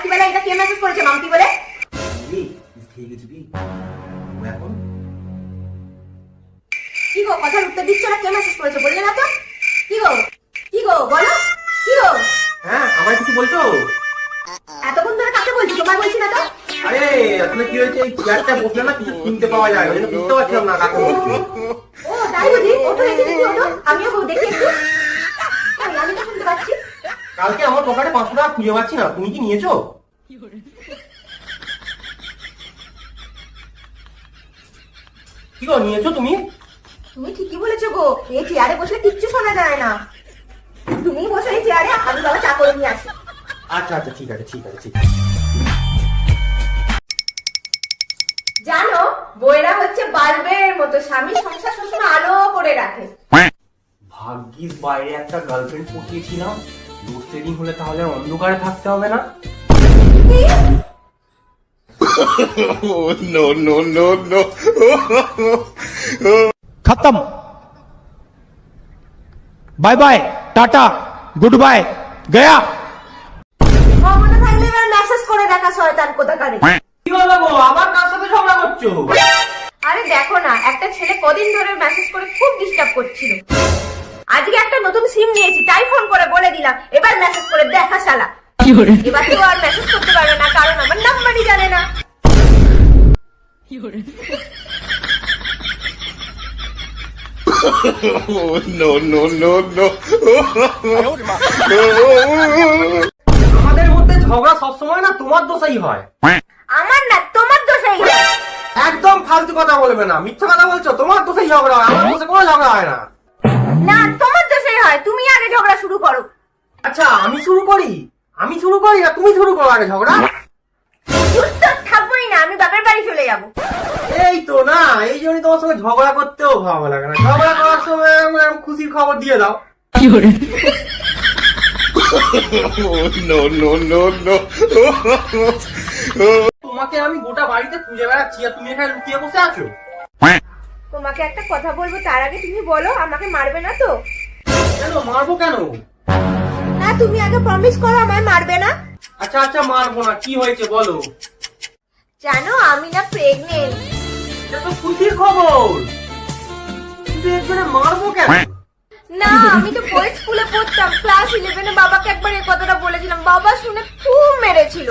রাত্রিবেলা এটা কে মেসেজ করেছে মাম্পি বলে? এখন কি গো কথার উত্তর দিচ্ছ না, কে মেসেজ করেছে বললে না তো? কি গো বলো কি গো? হ্যাঁ, আমার কিছু বলছো? এতক্ষণ ধরে কাকে বলছি, তোমার বলছি না তো? আরে আসলে কি হয়েছে, এই চেয়ারটা বসলে না কিছু শুনতে পাওয়া যায়, ওই জন্য বুঝতে পারছিলাম না কাকে বলছো। ও তাই বুঝি, ওঠো এসে দেখি, ওঠো আমিও দেখি একটু। আমি তো শুনতে পাচ্ছি। কালকে আমার পকেটে 500 টাকা খুঁজে পাচ্ছি না, তুমি কি নিয়েছো? কি গো, নিয়েছো তুমি? তুমি ঠিকই বলেছো গো, এই চেয়ারে বসলে কিচ্ছু শোনা যায় না। তুমি বসো এই চেয়ারে, আমি বাবা চা করে নিয়ে আসি। আচ্ছা আচ্ছা, ঠিক আছে। জানো, বইরা হচ্ছে বাল্বের মতো, স্বামী সংসার সবসময় আলো করে রাখে। ভাগ্যিস বাইরে একটা গার্লফ্রেন্ড পটিয়েছিলাম, লোডশেডিং হলে তাহলে আর অন্ধকারে থাকতে হবে না। no. खत्म। Bye bye, tata, goodbye, गया। মনে থাকলে এবার মেসেজ করে দেখা শয়তান কোথাকারে। কি হলো গো, আবার কার সাথে ঝগড়া করছো? আরে দেখো না, একটা ছেলে কদিন ধরে মেসেজ করে খুব ডিস্টার্ব করছিল। আজকে একটা নতুন সিম নিয়েছি, তাই ফোন করে বলে দিলাম এবার মেসেজ করে দেখা শালা। এবার তো আর মেসেজ করতে পারবে না, কারণ আমার নাম্বারই জানে না। no. আমাদের মধ্যে ঝগড়া সবসময় না তোমার দোষেই হয়। আমার না, তোমার দোষেই হয়। একদম ফালতু কথা বলবে না, মিথ্যা কথা বলছো। তোমার দোষেই ঝগড়া হয়, আমার দোষে কোনো ঝগড়া হয় না। না, তোমার দোষেই হয়, তুমি আগে ঝগড়া শুরু করো। আচ্ছা, আমি শুরু করি না তুমি শুরু করো আগে ঝগড়া? চুপচাপ থাকবোই না, আমি বাপের বাড়ি চলে যাবো। এই তো না, এই জন্যই তোমার সঙ্গে ঝগড়া করতেও ভালো লাগে না। ঝগড়া করার সময় খুশির খবর দিয়ে দাও। no. তোমাকে আমি গোটা বাড়িতে খুঁজে বেড়াচ্ছি আর তুমি এখানে লুকিয়ে বসে আছো। তোমাকে একটা কথা বলবো, তার আগে তুমি বলো আমাকে মারবে না তো? কেন মারবো কেন? না, তুমি আগে প্রমিস করো আমায় মারবে না। আচ্ছা মারবো না, কি হয়েছে বলো। জানো, আমি না প্রেগনেন্ট। এটা তো খুশির খবর, কিন্তু এর জন্য মারবো কেন? না, আমি তো বয়েজ স্কুলে পড়তাম, ক্লাস 11 বাবাকে একবার এই কথাটা বলেছিলাম, বাবা শুনে খুব মেরেছিল।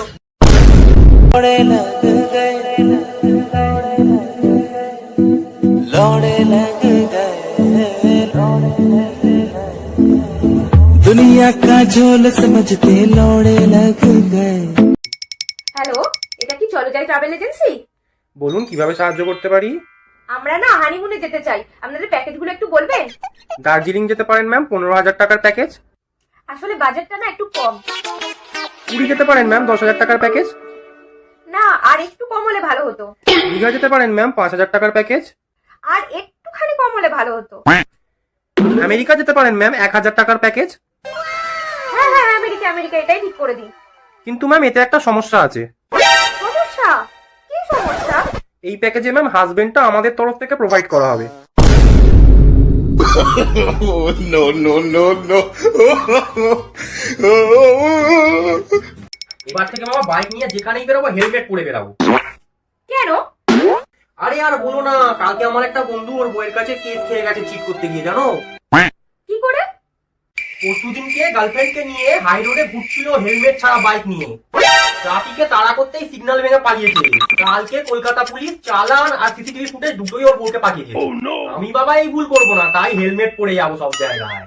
दुनिया का झोल समझते लौड़े लग गए। হ্যালো, এটা কি চলো যাই ট্রাভেল এজেন্সি? বলুন, কিভাবে সাহায্য করতে পারি? আমরা না হানিমুনে যেতে চাই, আপনাদের প্যাকেজগুলো একটু বলবেন? দার্জিলিং যেতে পারেন ম্যাম, 15,000 টাকার প্যাকেজ। আসলে বাজেটটা না একটু কম। পুরী যেতে পারেন ম্যাম, 10,000 টাকার প্যাকেজ। না, আর একটু কম হলে ভালো হতো। দীঘা যেতে পারেন ম্যাম, 5,000 টাকার প্যাকেজ। আর একটুখানি কম হলে ভালো হতো। আমেরিকা যেতে পারেন ম্যাম, 1,000 টাকার প্যাকেজ। হ্যাঁ, আমেরিকা এটাই ঠিক করে দিন। কিন্তু ম্যাম এতে একটা সমস্যা আছে। সমস্যা? কি সমস্যা? এই প্যাকেজে ম্যাম হাজবেন্ডটা আমাদের তরফ থেকে প্রোভাইড করা হবে। no. এবার থেকে বাবা বাইক নিয়ে যেখানেই বেরোবো হেলমেট পরে বেরাবো। কেন? আরে আর বলো না, কালকে আমার একটা বন্ধু ওর বইয়ের কাছে কেস খেয়ে গেছে চিট করতে গিয়ে, জানো? কি করে? পরশুদিনকে গার্লফ্রেন্ডকে নিয়ে হাই রোডে ঘুরছিল হেলমেট ছাড়া বাইক নিয়ে। ট্রাফিকে তাড়া করতেই সিগন্যাল ভেঙে পালিয়েছে। কালকে কলকাতা পুলিশ চালান আর সিসিটিভি ফুটেজ দুটোই ওর বউকে পাঠিয়েছে। আমি বাবা এই ভুল করবো না, তাই হেলমেট পরে যাবো সব জায়গায়।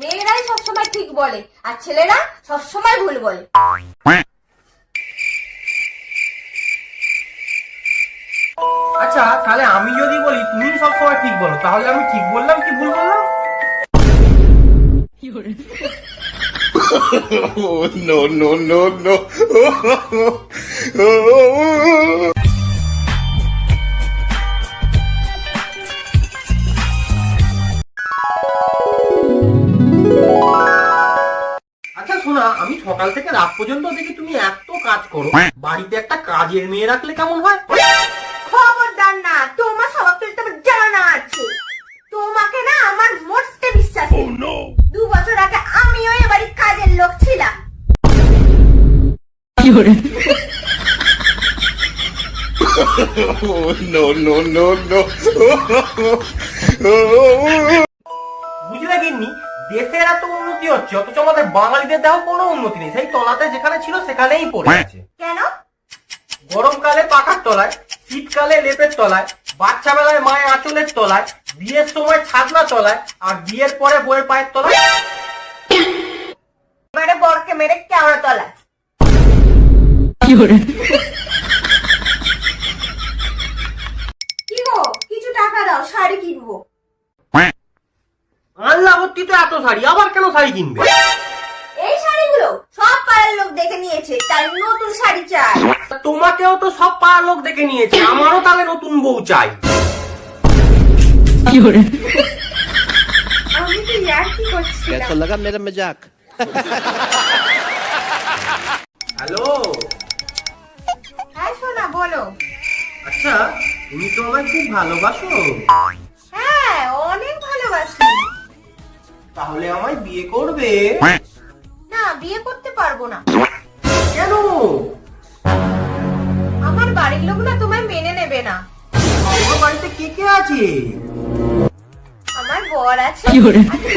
মেয়েরাই সবসময় ঠিক বলে আর ছেলেরা সবসময় ভুল বলে। আচ্ছা, তাহলে আমি যদি বলি তুমি সবসময় ঠিক বলো, তাহলে আমি ঠিক বললাম কি ভুল বললাম? no. আচ্ছা শোনা, আমি সকাল থেকে রাত পর্যন্ত দেখি তুমি এত কাজ করো, বাড়িতে একটা কাজের মেয়ে রাখলে কেমন হয়? খবরদার না, তোমার স্বভাব চরিত্র আমার জানা আছে। তোমাকে লোক ছিলা? বুঝলে গিন্নি, দেশের এত উন্নতি হচ্ছে অথচ আমাদের বাঙালিদের দেওয়া কোনো উন্নতি নেই। সেই তলাতে যেখানে ছিল সেখানেই পড়ে আছে। কেন? গরমকালে পাকার তলায়, শীতকালে লেপের তলায়, বাচ্চা বেলায় মায়ের আঁচলের তলায়, বিয়ের সময় ছাদনা তলায়, আর বিয়ের পরে বউয়ের পায়ের তলায়। এবারে বরকে মেরে কেওড়া তলায়। কি গো, কিছু টাকা দাও, শাড়ি কিনবো। আল্লাহবর্তি তো এত শাড়ি, আবার কেন শাড়ি কিনবে? এই শাড়িগুলো সব পাড়ার লোক দেখে নিয়েছে, তাই নতুন শাড়ি চাই। তোমাকেও তো সব পাড়ার লোক দেখে নিয়েছে, আমারও তাহলে নতুন বউ চাই। আমি তো ইয়ার কি করছিলাম। कैसा लगा मेरा मजाक? হ্যালো, হ্যাঁ সোনা, বলো। আচ্ছা তুমি তো আমায় খুব ভালোবাসো, হ্যাঁ, অনেক ভালোবাসি। তাহলে আমায় বিয়ে করবে? না, বিয়ে করতে পারবো না। কেন? আমার বাড়ির লোক না তোমায় মেনে নেবে না। তোমার বাড়িতে কে কে আছে? আমার বর আছে, আর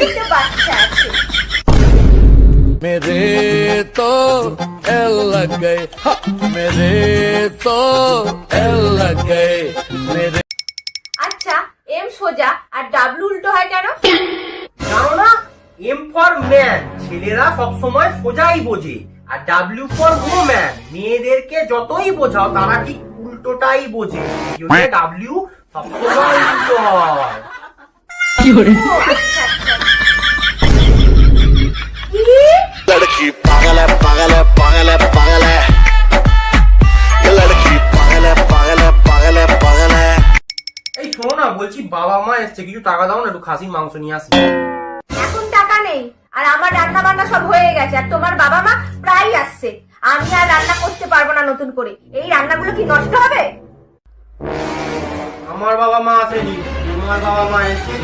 দুটো বাচ্চা আছে। मेरे तो एल लग गए, हा, मेरे तो एल लग गए, मेरे আচ্ছা, এম সোজা আর ডাব্লু উল্টো হয় কেন? জানো না, এম ফর ম্যান, ছেলেরা সবসময় সোজাই বোঝে, আর ডাব্লিউ ফর ওম্যান, মেয়েদেরকে যতই বোঝাও তারা ঠিক উল্টোটাই বোঝে। ডাব্লিউ সবসময় উল্টো হয়। ও, আচ্ছা আচ্ছা। কি? लड़की पागल है पागल है पागल है पागल है, ये लड़की पागल है पागल है पागल है पागल है। এই শোনো না, বলছি বাবা মা এসছে, কিছু টাকা দাও না, একটু খাসির মাংস নিয়ে আসি। এখন টাকা নেই, আর আমার রান্না বান্না সব হয়ে গেছে, আর তোমার বাবা মা প্রায় আসছে। আমি আর রান্না করতে পারবো না নতুন করে। এই রান্নাগুলো কি নষ্ট হবে? আমার বাবা মা আসেনি, তোমার বাবা মা এসছে।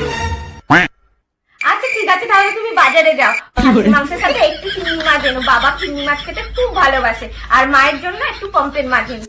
আচ্ছা ঠিক আছে, তাহলে তুমি বাজারে যাও, খাসির মাংসের সাথে একটু চিংড়ি মাছ এনো। বাবা চিংড়ি মাছ খেতে খুব ভালোবাসে, আর মায়ের জন্য একটু পম্পের মাছ এনো।